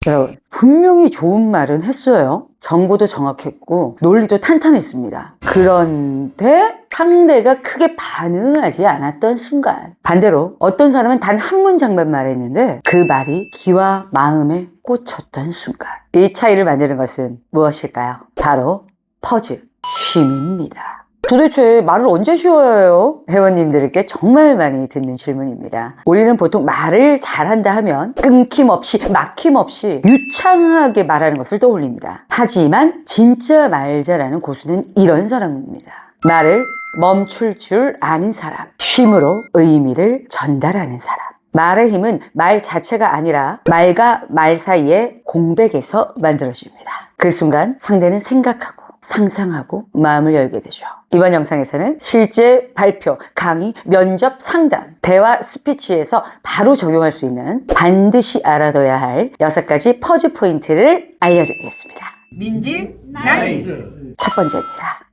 여러분, 분명히 좋은 말은 했어요. 정보도 정확했고 논리도 탄탄했습니다. 그런데 상대가 크게 반응하지 않았던 순간, 반대로 어떤 사람은 단 한 문장만 말했는데 그 말이 귀와 마음에 꽂혔던 순간, 이 차이를 만드는 것은 무엇일까요? 바로 퍼즐, 쉼입니다. 도대체 말을 언제 쉬어야 해요? 회원님들께 정말 많이 듣는 질문입니다. 우리는 보통 말을 잘한다 하면 끊김없이, 막힘없이 유창하게 말하는 것을 떠올립니다. 하지만 진짜 말 잘하는 고수는 이런 사람입니다. 말을 멈출 줄 아는 사람, 쉼으로 의미를 전달하는 사람. 말의 힘은 말 자체가 아니라 말과 말 사이의 공백에서 만들어집니다. 그 순간 상대는 생각하고 상상하고 마음을 열게 되죠. 이번 영상에서는 실제 발표, 강의, 면접, 상담, 대화 스피치에서 바로 적용할 수 있는 반드시 알아둬야 할 6가지 퍼즐 포인트를 알려드리겠습니다. 민지 나이스. 첫 번째입니다.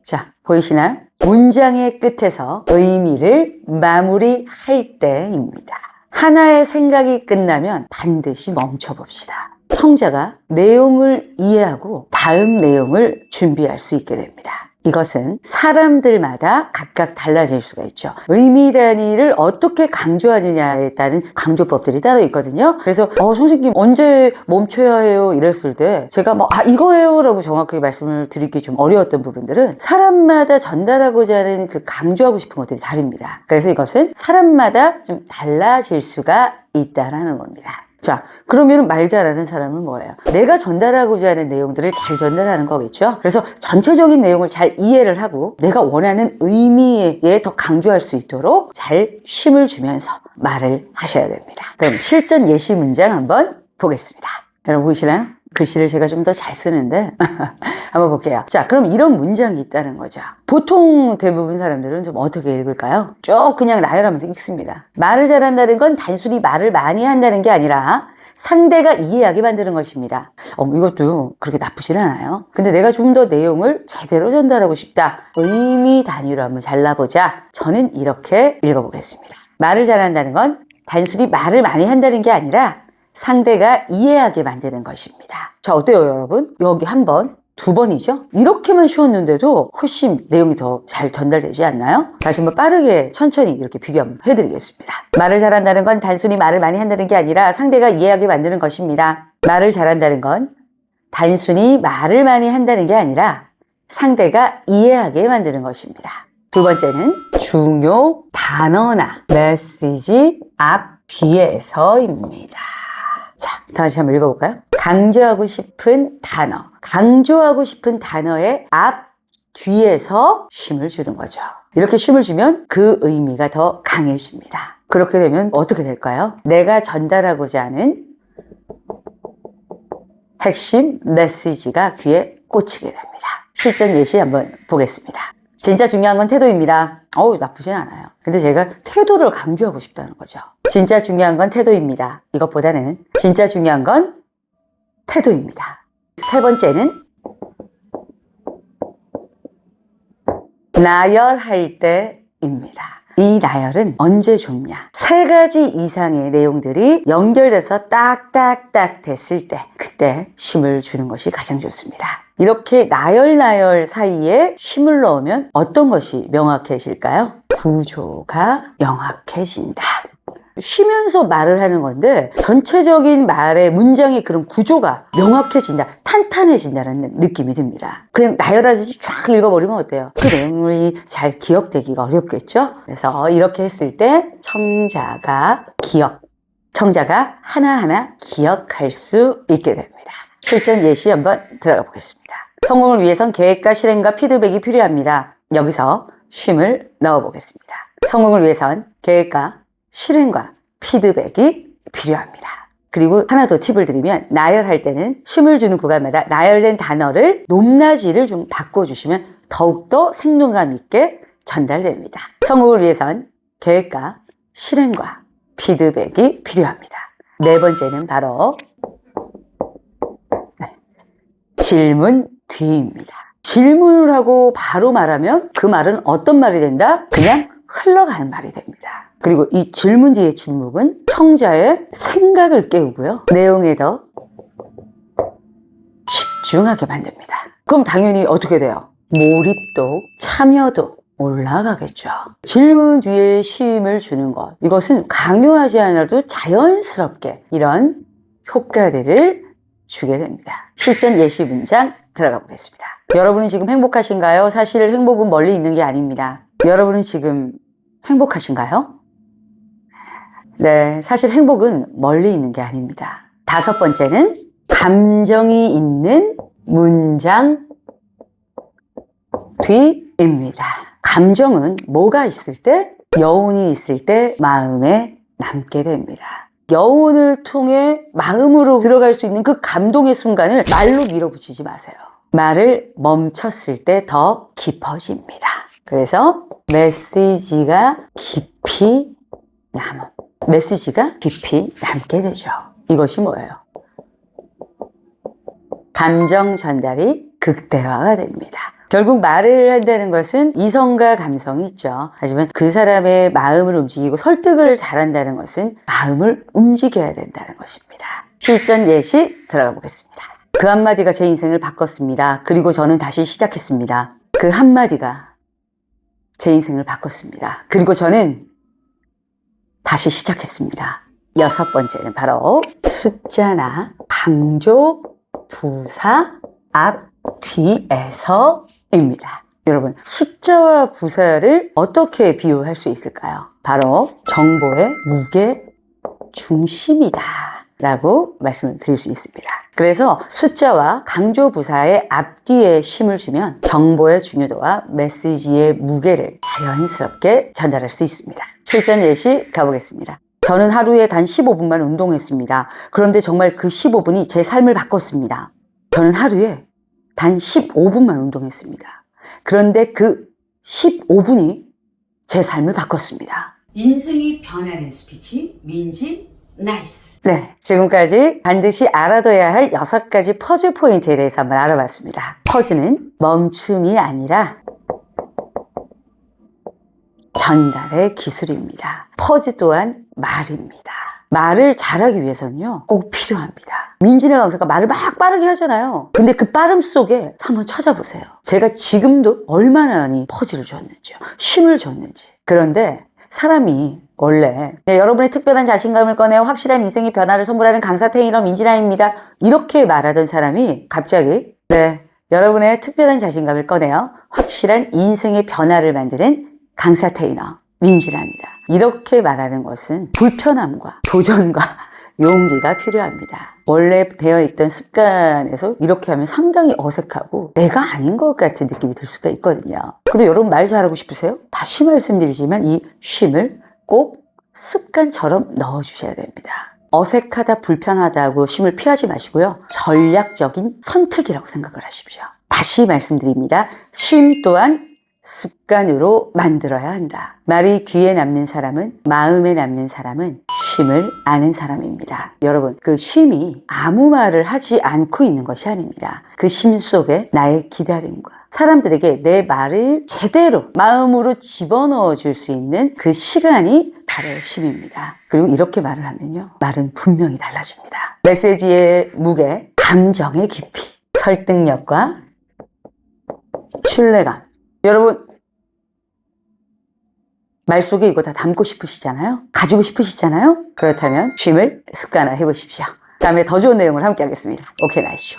자, 보이시나요? 문장의 끝에서 의미를 마무리할 때입니다. 하나의 생각이 끝나면 반드시 멈춰봅시다. 청자가 내용을 이해하고 다음 내용을 준비할 수 있게 됩니다. 이것은 사람들마다 각각 달라질 수가 있죠. 의미 단위를 어떻게 강조하느냐에 따른 강조법들이 따로 있거든요. 그래서 선생님 언제 멈춰야 해요? 이랬을 때 제가 이거예요 라고 정확하게 말씀을 드리기 좀 어려웠던 부분들은 사람마다 전달하고자 하는 그 강조하고 싶은 것들이 다릅니다. 그래서 이것은 사람마다 좀 달라질 수가 있다라는 겁니다. 자, 그러면 말 잘하는 사람은 뭐예요? 내가 전달하고자 하는 내용들을 잘 전달하는 거겠죠? 그래서 전체적인 내용을 잘 이해를 하고 내가 원하는 의미에 더 강조할 수 있도록 잘 쉼을 주면서 말을 하셔야 됩니다. 그럼 실전 예시 문장 한번 보겠습니다. 여러분 보이시나요? 글씨를 제가 좀 더 잘 쓰는데 한번 볼게요. 자, 그럼 이런 문장이 있다는 거죠. 보통 대부분 사람들은 좀 어떻게 읽을까요? 쭉 그냥 나열하면서 읽습니다. 말을 잘한다는 건 단순히 말을 많이 한다는 게 아니라 상대가 이해하게 만드는 것입니다. 이것도 그렇게 나쁘진 않아요. 근데 내가 좀 더 내용을 제대로 전달하고 싶다. 의미 단위로 한번 잘라보자. 저는 이렇게 읽어보겠습니다. 말을 잘한다는 건 단순히 말을 많이 한다는 게 아니라 상대가 이해하게 만드는 것입니다. 자, 어때요, 여러분? 여기 한 번, 2번이죠? 이렇게만 쉬웠는데도 훨씬 내용이 더 잘 전달되지 않나요? 다시 한번 빠르게 천천히 이렇게 비교 한번 해드리겠습니다. 말을 잘한다는 건 단순히 말을 많이 한다는 게 아니라 상대가 이해하게 만드는 것입니다. 말을 잘한다는 건 단순히 말을 많이 한다는 게 아니라 상대가 이해하게 만드는 것입니다. 두 번째는 중요 단어나 메시지 앞 뒤에서입니다. 자, 다시 한번 읽어볼까요? 강조하고 싶은 단어. 강조하고 싶은 단어의 앞, 뒤에서 쉼을 주는 거죠. 이렇게 쉼을 주면 그 의미가 더 강해집니다. 그렇게 되면 어떻게 될까요? 내가 전달하고자 하는 핵심 메시지가 귀에 꽂히게 됩니다. 실전 예시 한번 보겠습니다. 진짜 중요한 건 태도입니다. 나쁘진 않아요. 근데 제가 태도를 강조하고 싶다는 거죠. 진짜 중요한 건 태도입니다. 이것보다는 진짜 중요한 건 태도입니다. 세 번째는 나열할 때입니다. 이 나열은 언제 좋냐? 3가지 이상의 내용들이 연결돼서 딱딱딱 됐을 때, 그때 쉼을 주는 것이 가장 좋습니다. 이렇게 나열 사이에 쉼을 넣으면 어떤 것이 명확해질까요? 구조가 명확해진다. 쉬면서 말을 하는 건데 전체적인 말의 문장의 그런 구조가 명확해진다, 탄탄해진다는 느낌이 듭니다. 그냥 나열하듯이 쫙 읽어버리면 어때요? 그 내용이 잘 기억되기가 어렵겠죠? 그래서 이렇게 했을 때 청자가 하나하나 기억할 수 있게 됩니다. 실전 예시 한번 들어가 보겠습니다. 성공을 위해선 계획과 실행과 피드백이 필요합니다. 여기서 쉼을 넣어 보겠습니다. 성공을 위해선 계획과 실행과 피드백이 필요합니다. 그리고 하나 더 팁을 드리면 나열할 때는 쉼을 주는 구간마다 나열된 단어를 높낮이를 좀 바꿔주시면 더욱더 생동감 있게 전달됩니다. 성공을 위해선 계획과 실행과 피드백이 필요합니다. 네 번째는 바로 질문 뒤입니다. 질문을 하고 바로 말하면 그 말은 어떤 말이 된다? 그냥 흘러가는 말이 됩니다. 그리고 이 질문 뒤의 침묵은 청자의 생각을 깨우고요. 내용에 더 집중하게 만듭니다. 그럼 당연히 어떻게 돼요? 몰입도, 참여도 올라가겠죠. 질문 뒤에 쉼을 주는 것. 이것은 강요하지 않아도 자연스럽게 이런 효과들을 주게 됩니다. 실전 예시 문장 들어가 보겠습니다. 여러분은 지금 행복하신가요? 사실 행복은 멀리 있는 게 아닙니다. 여러분은 지금 행복하신가요? 네, 사실 행복은 멀리 있는 게 아닙니다. 5번째는 감정이 있는 문장 뒤입니다. 감정은 뭐가 있을 때? 여운이 있을 때 마음에 남게 됩니다. 여운을 통해 마음으로 들어갈 수 있는 그 감동의 순간을 말로 밀어붙이지 마세요. 말을 멈췄을 때 더 깊어집니다. 그래서 메시지가 깊이 남게 되죠. 이것이 뭐예요? 감정 전달이 극대화가 됩니다. 결국 말을 한다는 것은 이성과 감성이 있죠. 하지만 그 사람의 마음을 움직이고 설득을 잘한다는 것은 마음을 움직여야 된다는 것입니다. 실전 예시 들어가 보겠습니다. 그 한마디가 제 인생을 바꿨습니다. 그리고 저는 다시 시작했습니다. 그 한마디가 제 인생을 바꿨습니다. 그리고 저는 다시 시작했습니다. 6번째는 바로 숫자나 방조, 부사, 앞, 뒤에서입니다. 여러분, 숫자와 부사를 어떻게 비유할 수 있을까요? 바로 정보의 무게 중심이다 라고 말씀을 드릴 수 있습니다. 그래서 숫자와 강조 부사의 앞뒤에 쉼을 주면 정보의 중요도와 메시지의 무게를 자연스럽게 전달할 수 있습니다. 실전 예시 가보겠습니다. 저는 하루에 단 15분만 운동했습니다. 그런데 정말 그 15분이 제 삶을 바꿨습니다. 저는 하루에 단 15분만 운동했습니다. 그런데 그 15분이 제 삶을 바꿨습니다. 인생이 변하는 스피치 민지 나이스. 네, 지금까지 반드시 알아둬야 할 6가지 퍼즐 포인트에 대해서 한번 알아봤습니다. 퍼즐은 멈춤이 아니라 전달의 기술입니다. 퍼즐 또한 말입니다. 말을 잘하기 위해서는요, 꼭 필요합니다. 민지네 강사가 말을 막 빠르게 하잖아요. 근데 그 빠름 속에 한번 찾아보세요. 제가 지금도 얼마나 많이 퍼즐을 줬는지요. 쉼을 줬는지. 그런데 사람이 원래 여러분의 특별한 자신감을 꺼내어 확실한 인생의 변화를 선물하는 강사 테이너 민지나입니다. 이렇게 말하던 사람이 갑자기 여러분의 특별한 자신감을 꺼내어 확실한 인생의 변화를 만드는 강사 테이너 민지나입니다. 이렇게 말하는 것은 불편함과 도전과 용기가 필요합니다. 원래 되어 있던 습관에서 이렇게 하면 상당히 어색하고 내가 아닌 것 같은 느낌이 들 수가 있거든요. 근데 여러분 말 잘하고 싶으세요? 다시 말씀드리지만 이 쉼을 꼭 습관처럼 넣어주셔야 됩니다. 어색하다, 불편하다고 쉼을 피하지 마시고요. 전략적인 선택이라고 생각을 하십시오. 다시 말씀드립니다. 쉼 또한 습관으로 만들어야 한다. 말이 귀에 남는 사람은, 마음에 남는 사람은 쉼을 아는 사람입니다. 여러분, 그 쉼이 아무 말을 하지 않고 있는 것이 아닙니다. 그 쉼 속에 나의 기다림과 사람들에게 내 말을 제대로 마음으로 집어넣어 줄 수 있는 그 시간이 바로 쉼입니다. 그리고 이렇게 말을 하면요, 말은 분명히 달라집니다. 메시지의 무게, 감정의 깊이, 설득력과 신뢰감. 여러분, 말 속에 이거 다 담고 싶으시잖아요? 가지고 싶으시잖아요? 그렇다면 쉼을 습관화해 보십시오. 다음에 더 좋은 내용을 함께 하겠습니다. 오케이, 나이스.